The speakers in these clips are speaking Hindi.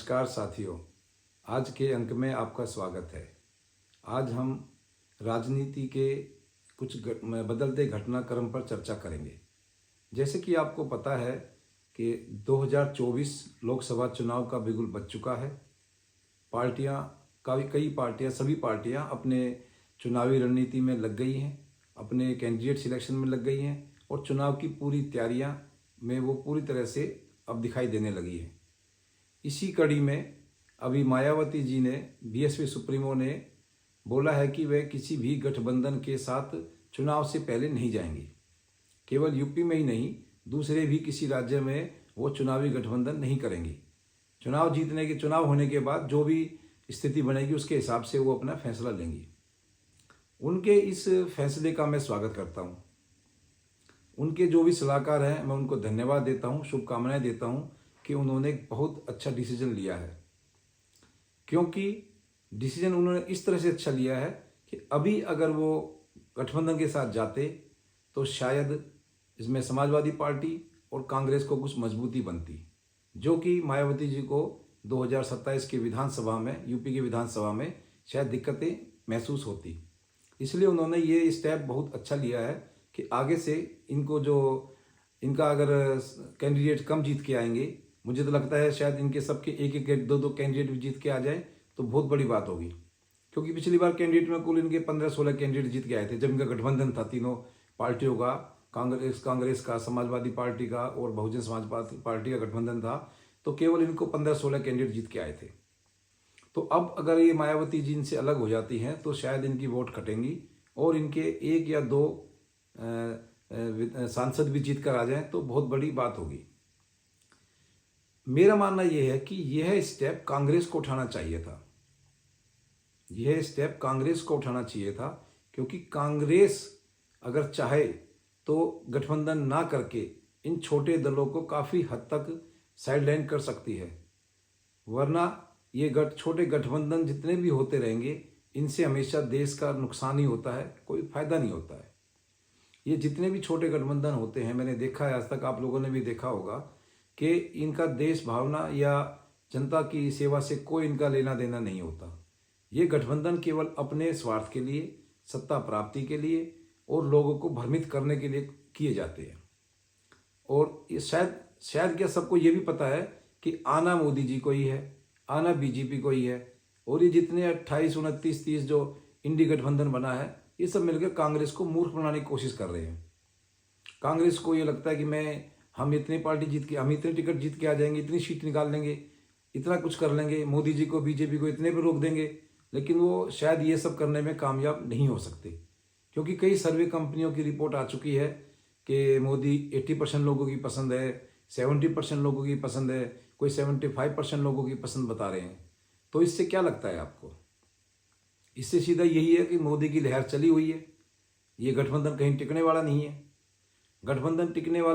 नमस्कार साथियों, आज के अंक में आपका स्वागत है। आज हम राजनीति के कुछ बदलते घटनाक्रम पर चर्चा करेंगे। जैसे कि आपको पता है कि 2024 लोकसभा चुनाव का बिगुल बज चुका है। सभी पार्टियां अपने चुनावी रणनीति में लग गई हैं, अपने कैंडिडेट सिलेक्शन में लग गई हैं और चुनाव की पूरी तैयारियां में वो पूरी तरह से अब दिखाई देने लगी है। इसी कड़ी में अभी मायावती जी ने, बीएसपी सुप्रीमो ने बोला है कि वे किसी भी गठबंधन के साथ चुनाव से पहले नहीं जाएंगे। केवल यूपी में ही नहीं, दूसरे भी किसी राज्य में वो चुनावी गठबंधन नहीं करेंगी। चुनाव होने के बाद जो भी स्थिति बनेगी उसके हिसाब से वो अपना फैसला लेंगी। उनके इस फैसले का मैं स्वागत करता हूँ। उनके जो भी सलाहकार हैं, मैं उनको धन्यवाद देता हूँ, शुभकामनाएं देता हूँ कि उन्होंने एक बहुत अच्छा डिसीजन लिया है। क्योंकि डिसीजन उन्होंने इस तरह से अच्छा लिया है कि अभी अगर वो गठबंधन के साथ जाते तो शायद इसमें समाजवादी पार्टी और कांग्रेस को कुछ मजबूती बनती, जो कि मायावती जी को 2027 के विधानसभा में, यूपी की विधानसभा में शायद दिक्कतें महसूस होती। इसलिए उन्होंने ये स्टेप बहुत अच्छा लिया है कि आगे से इनका अगर कैंडिडेट कम जीत के आएंगे, मुझे तो लगता है शायद इनके सबके एक दो कैंडिडेट भी जीत के आ जाए तो बहुत बड़ी बात होगी। क्योंकि पिछली बार कैंडिडेट में कुल इनके 15-16 कैंडिडेट जीत के आए थे, जब इनका गठबंधन था तीनों पार्टियों का, कांग्रेस का, समाजवादी पार्टी का और बहुजन समाज पार्टी का गठबंधन था, तो केवल इनको 15-16 कैंडिडेट जीत के आए थे। तो अब अगर ये मायावती जी इनसे अलग हो जाती हैं तो शायद इनकी वोट घटेंगी और इनके 1 या 2 सांसद भी जीत कर आ जाएं तो बहुत बड़ी बात होगी। मेरा मानना यह है कि यह स्टेप कांग्रेस को उठाना चाहिए था। क्योंकि कांग्रेस अगर चाहे तो गठबंधन ना करके इन छोटे दलों को काफ़ी हद तक साइडलाइन कर सकती है। वरना ये छोटे गठबंधन जितने भी होते रहेंगे, इनसे हमेशा देश का नुकसान ही होता है, कोई फायदा नहीं होता है। ये जितने भी छोटे गठबंधन होते हैं, मैंने देखा है, आज तक आप लोगों ने भी देखा होगा कि इनका देश भावना या जनता की सेवा से कोई इनका लेना देना नहीं होता। ये गठबंधन केवल अपने स्वार्थ के लिए, सत्ता प्राप्ति के लिए और लोगों को भ्रमित करने के लिए किए जाते हैं। और ये शायद क्या सबको ये भी पता है कि आना मोदी जी को ही है, आना बीजेपी को ही है। और ये जितने 28, 29, 30 जो इंडी गठबंधन बना है, ये सब मिलकर कांग्रेस को मूर्ख बनाने की कोशिश कर रहे हैं। कांग्रेस को ये लगता है कि हम इतनी टिकट जीत के आ जाएंगे, इतनी सीट निकाल लेंगे, इतना कुछ कर लेंगे, मोदी जी को, बीजेपी को इतने पे रोक देंगे। लेकिन वो शायद ये सब करने में कामयाब नहीं हो सकते। क्योंकि कई सर्वे कंपनियों की रिपोर्ट आ चुकी है कि मोदी 80% लोगों की पसंद है, 70% लोगों की पसंद है, कोई 75% लोगों की पसंद बता रहे हैं। तो इससे क्या लगता है आपको? इससे सीधा यही है कि मोदी की लहर चली हुई है। ये गठबंधन कहीं टिकने वाला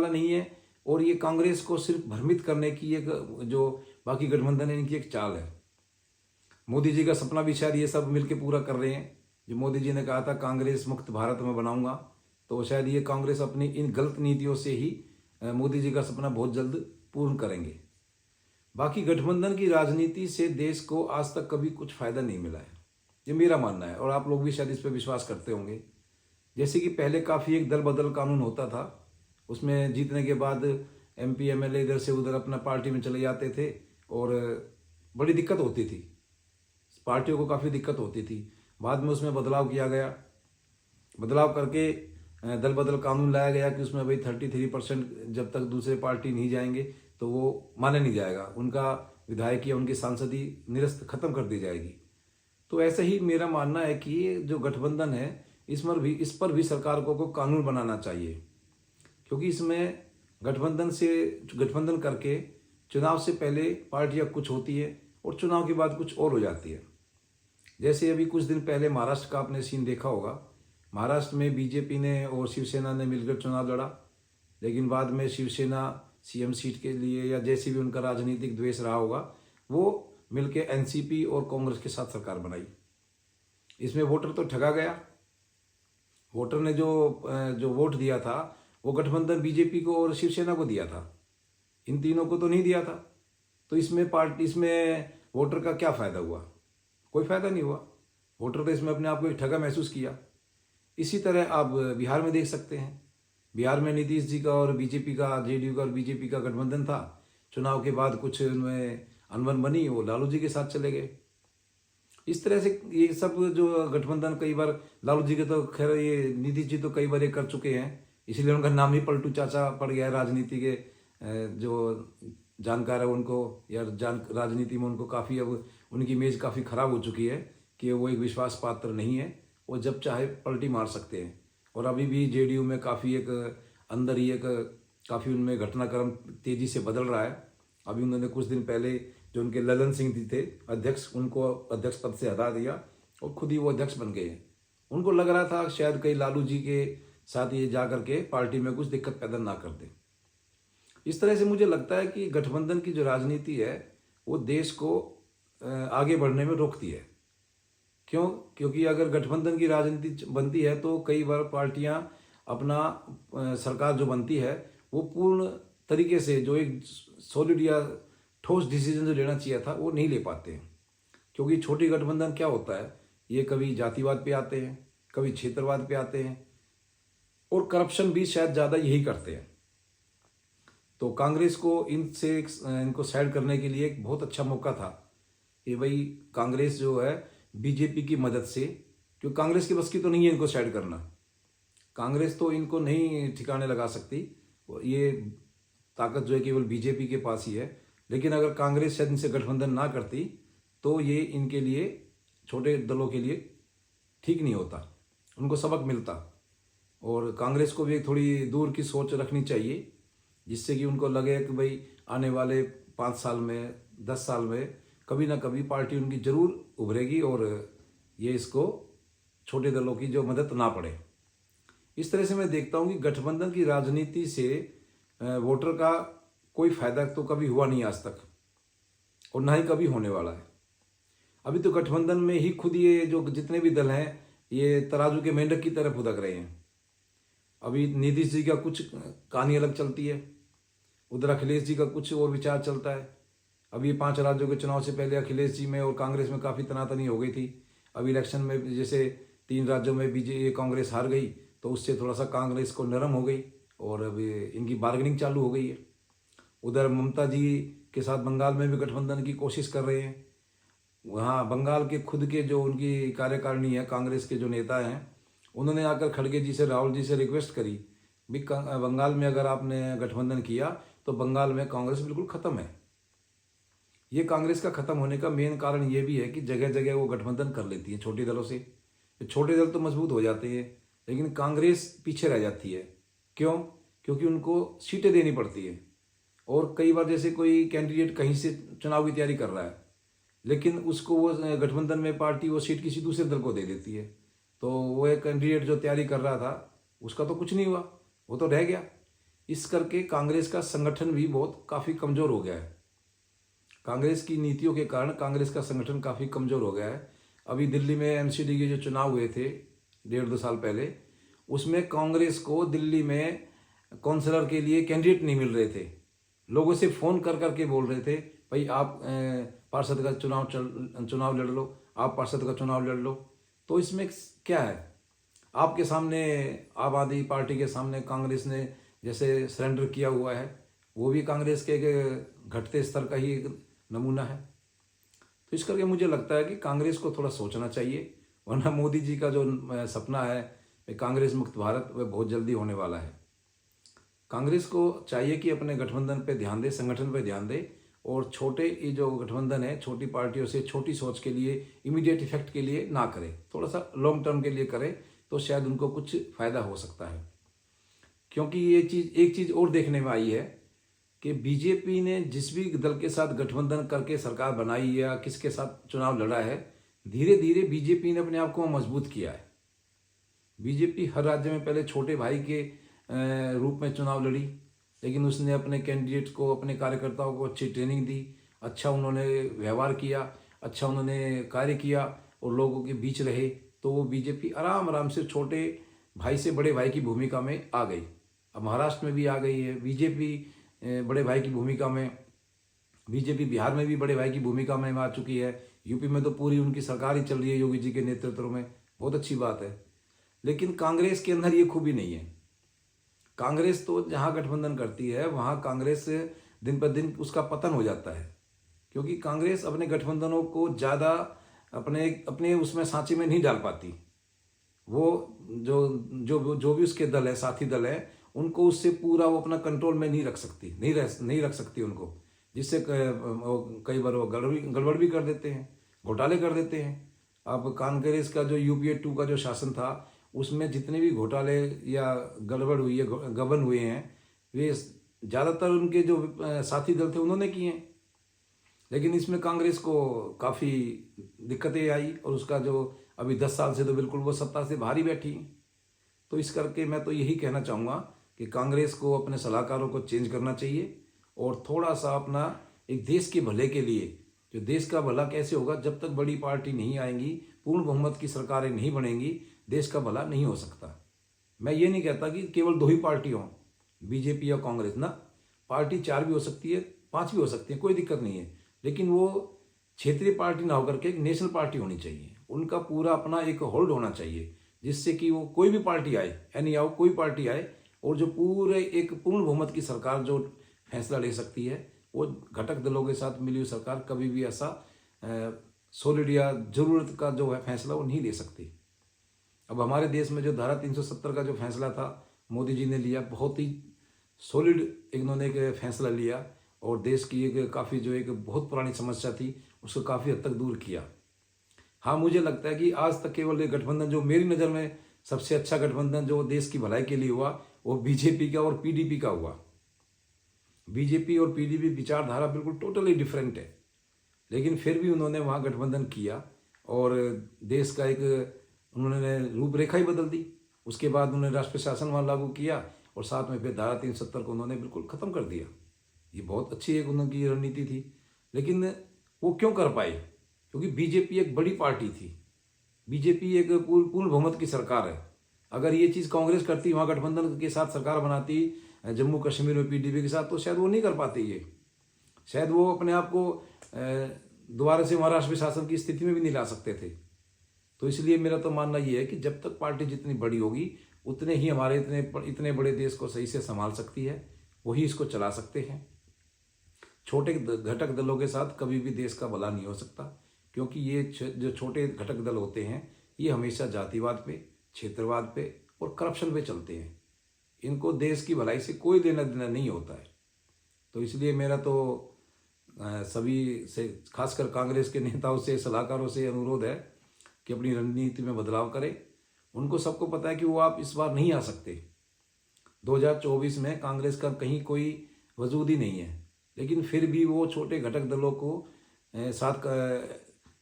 नहीं है। और ये कांग्रेस को सिर्फ भ्रमित करने की एक, जो बाकी गठबंधन है, इनकी एक चाल है। मोदी जी का सपना भी शायद ये सब मिलकर पूरा कर रहे हैं। जो मोदी जी ने कहा था कांग्रेस मुक्त भारत में बनाऊंगा, तो शायद ये कांग्रेस अपनी इन गलत नीतियों से ही मोदी जी का सपना बहुत जल्द पूर्ण करेंगे। बाकी गठबंधन की राजनीति से देश को आज तक कभी कुछ फायदा नहीं मिला है, ये मेरा मानना है। और आप लोग भी शायद इस पर विश्वास करते होंगे। जैसे कि पहले काफ़ी एक दल बदल कानून होता था, उसमें जीतने के बाद एमपी एमएलए इधर से उधर अपना पार्टी में चले जाते थे और बड़ी दिक्कत होती थी, पार्टियों को काफ़ी दिक्कत होती थी। बाद में उसमें बदलाव किया गया, बदलाव करके दल बदल कानून लाया गया कि उसमें भाई 33% जब तक दूसरे पार्टी नहीं जाएंगे तो वो माने नहीं जाएगा, उनका विधायक या उनकी सांसदी निरस्त खत्म कर दी जाएगी। तो ऐसे ही मेरा मानना है कि ये जो गठबंधन है, इस पर भी सरकार को कानून बनाना चाहिए। क्योंकि इसमें गठबंधन करके चुनाव से पहले पार्टियां कुछ होती है और चुनाव के बाद कुछ और हो जाती है। जैसे अभी कुछ दिन पहले महाराष्ट्र का आपने सीन देखा होगा। महाराष्ट्र में बीजेपी ने और शिवसेना ने मिलकर चुनाव लड़ा, लेकिन बाद में शिवसेना सीएम सीट के लिए या जैसे भी उनका राजनीतिक द्वेष रहा होगा, वो मिलकर एनसीपी और कांग्रेस के साथ सरकार बनाई। इसमें वोटर तो ठगा गया। वोटर ने जो वोट दिया था वो गठबंधन बीजेपी को और शिवसेना को दिया था, इन तीनों को तो नहीं दिया था। तो इसमें वोटर का क्या फ़ायदा हुआ? कोई फ़ायदा नहीं हुआ। वोटर तो इसमें अपने आप को एक ठगा महसूस किया। इसी तरह आप बिहार में देख सकते हैं। बिहार में नीतीश जी का और बीजेपी का, जेडीयू का और बीजेपी का गठबंधन था। चुनाव के बाद कुछ उनमें अनबन बनी, वो लालू जी के साथ चले गए। इस तरह से ये सब जो गठबंधन, कई बार लालू जी के तो खैर, ये नीतीश जी तो कई बार ये कर चुके हैं, इसलिए उनका नाम ही पलटू चाचा पड़ गया है। राजनीति के जो जानकार है उनको, या राजनीति में उनको काफ़ी, अब उनकी इमेज काफ़ी ख़राब हो चुकी है कि वो एक विश्वास पात्र नहीं है। वो जब चाहे पलटी मार सकते हैं। और अभी भी जेडीयू में काफ़ी एक अंदर ही एक काफ़ी उनमें घटनाक्रम तेज़ी से बदल रहा है। अभी उन्होंने कुछ दिन पहले जो उनके ललन सिंह जी थे अध्यक्ष, उनको अध्यक्ष पद से हटा दिया और खुद ही वो अध्यक्ष बन गए हैं। उनको लग रहा था शायद कहीं लालू जी के साथ ये जा करके पार्टी में कुछ दिक्कत पैदा ना कर दे। इस तरह से मुझे लगता है कि गठबंधन की जो राजनीति है वो देश को आगे बढ़ने में रोकती है। क्यों? क्योंकि अगर गठबंधन की राजनीति बनती है तो कई बार पार्टियां अपना सरकार जो बनती है वो पूर्ण तरीके से जो एक सॉलिड या ठोस डिसीजन जो लेना चाहिए था वो नहीं ले पाते हैं। क्योंकि छोटी गठबंधन क्या होता है, ये कभी जातिवाद पे आते हैं, कभी क्षेत्रवाद पे आते हैं, और करप्शन भी शायद ज़्यादा यही करते हैं। तो कांग्रेस को इनको साइड करने के लिए एक बहुत अच्छा मौका था कि भाई कांग्रेस जो है बीजेपी की मदद से, क्योंकि कांग्रेस की बस की तो नहीं है इनको साइड करना, कांग्रेस तो इनको नहीं ठिकाने लगा सकती, ये ताकत जो है केवल बीजेपी के पास ही है। लेकिन अगर कांग्रेस शायद इनसे गठबंधन ना करती तो ये इनके लिए, छोटे दलों के लिए ठीक नहीं होता, उनको सबक मिलता। और कांग्रेस को भी एक थोड़ी दूर की सोच रखनी चाहिए, जिससे कि उनको लगे कि भाई आने वाले 5 साल में, 10 साल में कभी ना कभी पार्टी उनकी जरूर उभरेगी और ये इसको छोटे दलों की जो मदद ना पड़े। इस तरह से मैं देखता हूँ कि गठबंधन की राजनीति से वोटर का कोई फायदा तो कभी हुआ नहीं आज तक, और ना ही कभी होने वाला है। अभी तो गठबंधन में ही खुद ये जो जितने भी दल हैं ये तराजू के मेंढक की तरफ फुदक रहे हैं। अभी नीतीश जी का कुछ कहानी अलग चलती है, उधर अखिलेश जी का कुछ और विचार चलता है। अभी 5 राज्यों के चुनाव से पहले अखिलेश जी में और कांग्रेस में काफ़ी तनातनी हो गई थी। अभी इलेक्शन में जैसे 3 राज्यों में बीजेपी कांग्रेस हार गई तो उससे थोड़ा सा कांग्रेस को नरम हो गई और अभी इनकी बार्गेनिंग चालू हो गई है। उधर ममता जी के साथ बंगाल में भी गठबंधन की कोशिश कर रहे हैं। वहाँ बंगाल के खुद के जो उनकी कार्यकारिणी है, कांग्रेस के जो नेता हैं, उन्होंने आकर खड़गे जी से, राहुल जी से रिक्वेस्ट करी भी बंगाल में अगर आपने गठबंधन किया तो बंगाल में कांग्रेस बिल्कुल ख़त्म है। ये कांग्रेस का ख़त्म होने का मेन कारण ये भी है कि जगह जगह वो गठबंधन कर लेती है छोटे दलों से। छोटे दल तो मजबूत हो जाते हैं लेकिन कांग्रेस पीछे रह जाती है। क्यों? क्योंकि उनको सीटें देनी पड़ती है। और कई बार जैसे कोई कैंडिडेट कहीं से चुनाव की तैयारी कर रहा है लेकिन उसको वो गठबंधन में पार्टी वो सीट किसी दूसरे दल को दे देती है, तो वो एक कैंडिडेट जो तैयारी कर रहा था उसका तो कुछ नहीं हुआ, वो तो रह गया। इस करके कांग्रेस का संगठन भी बहुत काफ़ी कमज़ोर हो गया है। कांग्रेस की नीतियों के कारण कांग्रेस का संगठन काफ़ी कमज़ोर हो गया है। अभी दिल्ली में एमसीडी के जो चुनाव हुए थे 1.5-2 साल पहले, उसमें कांग्रेस को दिल्ली में काउंसलर के लिए कैंडिडेट नहीं मिल रहे थे। लोगों से फ़ोन कर करके बोल रहे थे भाई आप पार्षद का चुनाव लड़ लो, आप पार्षद का चुनाव लड़ लो। तो इसमें क्या है? आपके सामने, आम आदमी पार्टी के सामने कांग्रेस ने जैसे सरेंडर किया हुआ है, वो भी कांग्रेस के घटते स्तर का ही एक नमूना है। तो इस करके मुझे लगता है कि कांग्रेस को थोड़ा सोचना चाहिए, वरना मोदी जी का जो सपना है कांग्रेस मुक्त भारत, वह बहुत जल्दी होने वाला है। कांग्रेस को चाहिए कि अपने गठबंधन पे ध्यान दे, संगठन पे ध्यान दे, और छोटे ये जो गठबंधन है छोटी पार्टियों से छोटी सोच के लिए, इमीडिएट इफेक्ट के लिए ना करे, थोड़ा सा लॉन्ग टर्म के लिए करे तो शायद उनको कुछ फ़ायदा हो सकता है। क्योंकि ये एक चीज़ और देखने में आई है कि बीजेपी ने जिस भी दल के साथ गठबंधन करके सरकार बनाई या किसके साथ चुनाव लड़ा है, धीरे धीरे बीजेपी ने अपने आप को मजबूत किया है। बीजेपी हर राज्य में पहले छोटे भाई के रूप में चुनाव लड़ी, लेकिन उसने अपने कैंडिडेट को, अपने कार्यकर्ताओं को अच्छी ट्रेनिंग दी, अच्छा उन्होंने व्यवहार किया, अच्छा उन्होंने कार्य किया और लोगों के बीच रहे, तो वो बीजेपी आराम आराम से छोटे भाई से बड़े भाई की भूमिका में आ गई। अब महाराष्ट्र में भी आ गई है बीजेपी बड़े भाई की भूमिका में, बीजेपी बिहार में भी बड़े भाई की भूमिका में आ चुकी है, यूपी में तो पूरी उनकी सरकार ही चल रही है योगी जी के नेतृत्व में, बहुत अच्छी बात है। लेकिन कांग्रेस के अंदर ये खूबी नहीं है। कांग्रेस तो जहाँ गठबंधन करती है वहाँ कांग्रेस दिन पर दिन उसका पतन हो जाता है, क्योंकि कांग्रेस अपने गठबंधनों को ज़्यादा अपने अपने उसमें सांचे में नहीं डाल पाती। वो जो जो जो भी उसके दल है, साथी दल है, उनको उससे पूरा वो अपना कंट्रोल में नहीं रख सकती, नहीं रख सकती उनको, जिससे कई बार वो गड़बड़ भी कर देते हैं, घोटाले कर देते हैं। अब कांग्रेस का जो यूपीए 2 का जो शासन था, उसमें जितने भी घोटाले या गड़बड़ हुई है, गबन हुए हैं, वे ज़्यादातर उनके जो साथी दल थे उन्होंने किए हैं। लेकिन इसमें कांग्रेस को काफ़ी दिक्कतें आई, और उसका जो अभी 10 साल से तो बिल्कुल वो सत्ता से बाहर ही बैठी। तो इस करके मैं तो यही कहना चाहूँगा कि कांग्रेस को अपने सलाहकारों को चेंज करना चाहिए, और थोड़ा सा अपना एक देश के भले के लिए, जो देश का भला कैसे होगा, जब तक बड़ी पार्टी नहीं आएंगी, पूर्ण बहुमत की सरकारें नहीं बनेंगी, देश का भला नहीं हो सकता। मैं ये नहीं कहता कि केवल 2 ही पार्टी हों, बीजेपी या कांग्रेस ना, पार्टी 4 भी हो सकती है, 5 भी हो सकती है, कोई दिक्कत नहीं है। लेकिन वो क्षेत्रीय पार्टी ना होकर के एक नेशनल पार्टी होनी चाहिए, उनका पूरा अपना एक होल्ड होना चाहिए, जिससे कि वो कोई भी पार्टी आए, यानी आओ कोई पार्टी आए, और जो पूरे एक पूर्ण बहुमत की सरकार जो फैसला ले सकती है, वो घटक दलों के साथ मिली हुई सरकार कभी भी ऐसा सॉलिड या जरूरत का जो है फैसला वो नहीं ले सकती। अब हमारे देश में जो धारा 370 का जो फैसला था मोदी जी ने लिया, बहुत ही सॉलिड इन्होंने एक फैसला लिया, और देश की एक काफ़ी जो एक बहुत पुरानी समस्या थी उसको काफ़ी हद तक दूर किया। हाँ, मुझे लगता है कि आज तक केवल ये गठबंधन जो मेरी नज़र में सबसे अच्छा गठबंधन जो देश की भलाई के लिए हुआ, वो बीजेपी का और पीडीपी का हुआ। बीजेपी और पीडीपी विचारधारा बिल्कुल टोटली डिफरेंट है, लेकिन फिर भी उन्होंने वहाँ गठबंधन किया, और देश का एक उन्होंने रूपरेखा ही बदल दी। उसके बाद उन्होंने राष्ट्रीय शासन वहाँ लागू किया, और साथ में फिर धारा 370 को उन्होंने बिल्कुल ख़त्म कर दिया। ये बहुत अच्छी एक उनकी रणनीति थी। लेकिन वो क्यों कर पाए? क्योंकि बीजेपी एक बड़ी पार्टी थी, बीजेपी एक पूर्ण बहुमत की सरकार है। अगर ये चीज़ कांग्रेस करती, वहाँ गठबंधन के साथ सरकार बनाती जम्मू कश्मीर में पीडीपी के साथ, तो शायद वो नहीं कर पाते, ये शायद वो अपने आप को दोबारा से महाराष्ट्र में शासन की स्थिति में भी नहीं ला सकते थे। तो इसलिए मेरा तो मानना ये है कि जब तक पार्टी जितनी बड़ी होगी, उतने ही हमारे इतने बड़े देश को सही से संभाल सकती है, वही इसको चला सकते हैं। छोटे घटक दलों के साथ कभी भी देश का भला नहीं हो सकता, क्योंकि ये जो छोटे घटक दल होते हैं, ये हमेशा जातिवाद पे, क्षेत्रवाद पे और करप्शन पे चलते हैं। इनको देश की भलाई से कोई लेना देना नहीं होता है। तो इसलिए मेरा तो सभी से, खासकर कांग्रेस के नेताओं से, सलाहकारों से अनुरोध है कि अपनी रणनीति में बदलाव करें। उनको सबको पता है कि वो आप इस बार नहीं आ सकते, 2024 में कांग्रेस का कहीं कोई वजूद ही नहीं है, लेकिन फिर भी वो छोटे घटक दलों को साथ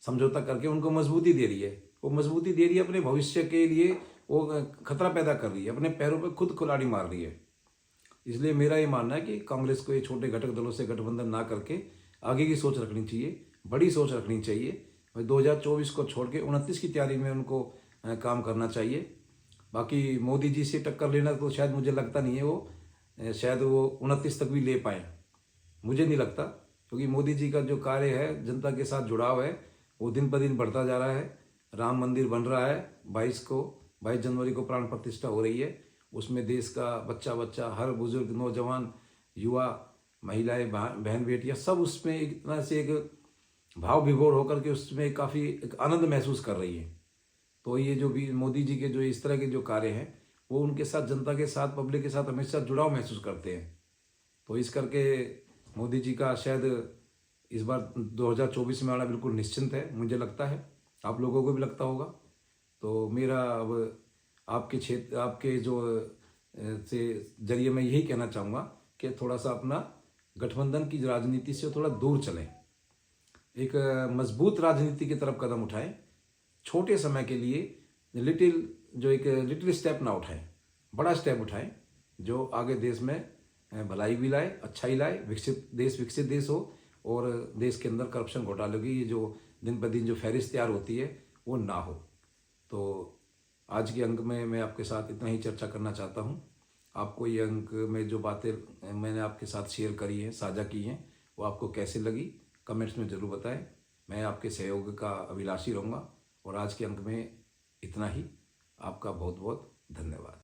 समझौता करके उनको मजबूती दे रही है। वो मजबूती दे रही है अपने भविष्य के लिए, वो खतरा पैदा कर रही है, अपने पैरों पे खुद कुल्हाड़ी मार रही है। इसलिए मेरा ये मानना है कि कांग्रेस को ये छोटे घटक दलों से गठबंधन ना करके आगे की सोच रखनी चाहिए, बड़ी सोच रखनी चाहिए। 2024 को छोड़ के 29 की तैयारी में उनको काम करना चाहिए। बाकी मोदी जी से टक्कर लेना तो शायद मुझे लगता नहीं है वो शायद वो 29 तक भी ले पाए, मुझे नहीं लगता, क्योंकि मोदी जी का जो कार्य है, जनता के साथ जुड़ाव है, वो दिन पर दिन बढ़ता जा रहा है। राम मंदिर बन रहा है, 22 जनवरी को प्राण प्रतिष्ठा हो रही है। उसमें देश का बच्चा बच्चा, हर बुजुर्ग, नौजवान, युवा, महिलाएं, बहन बेटियां सब उसमें एक तरह से एक भाव विभोर होकर के उसमें काफ़ी एक आनंद महसूस कर रही है। तो ये जो भी मोदी जी के जो इस तरह के जो कार्य हैं, वो उनके साथ, जनता के साथ, पब्लिक के साथ हमेशा जुड़ाव महसूस करते हैं। तो इस करके मोदी जी का शायद इस बार 2024 में आना बिल्कुल निश्चिंत है, मुझे लगता है, आप लोगों को भी लगता होगा। तो मेरा अब आपके क्षेत्र, आपके जो से जरिए मैं यही कहना चाहूँगा कि थोड़ा सा अपना गठबंधन की राजनीति से थोड़ा दूर चलें, एक मजबूत राजनीति की तरफ कदम उठाएं। छोटे समय के लिए लिटिल स्टेप ना उठाएं, बड़ा स्टेप उठाएं जो आगे देश में भलाई भी लाए, अच्छाई लाए, विकसित देश हो, और देश के अंदर करप्शन, घोटाले की ये जो दिन ब दिन जो फहरिस्त तैयार होती है वो ना हो। तो आज के अंक में मैं आपके साथ इतना ही चर्चा करना चाहता हूँ। आपको ये अंक में जो बातें मैंने आपके साथ शेयर करी हैं, साझा की हैं, वो आपको कैसे लगी कमेंट्स में ज़रूर बताएं। मैं आपके सहयोग का अभिलाषी रहूँगा। और आज के अंक में इतना ही। आपका बहुत बहुत धन्यवाद।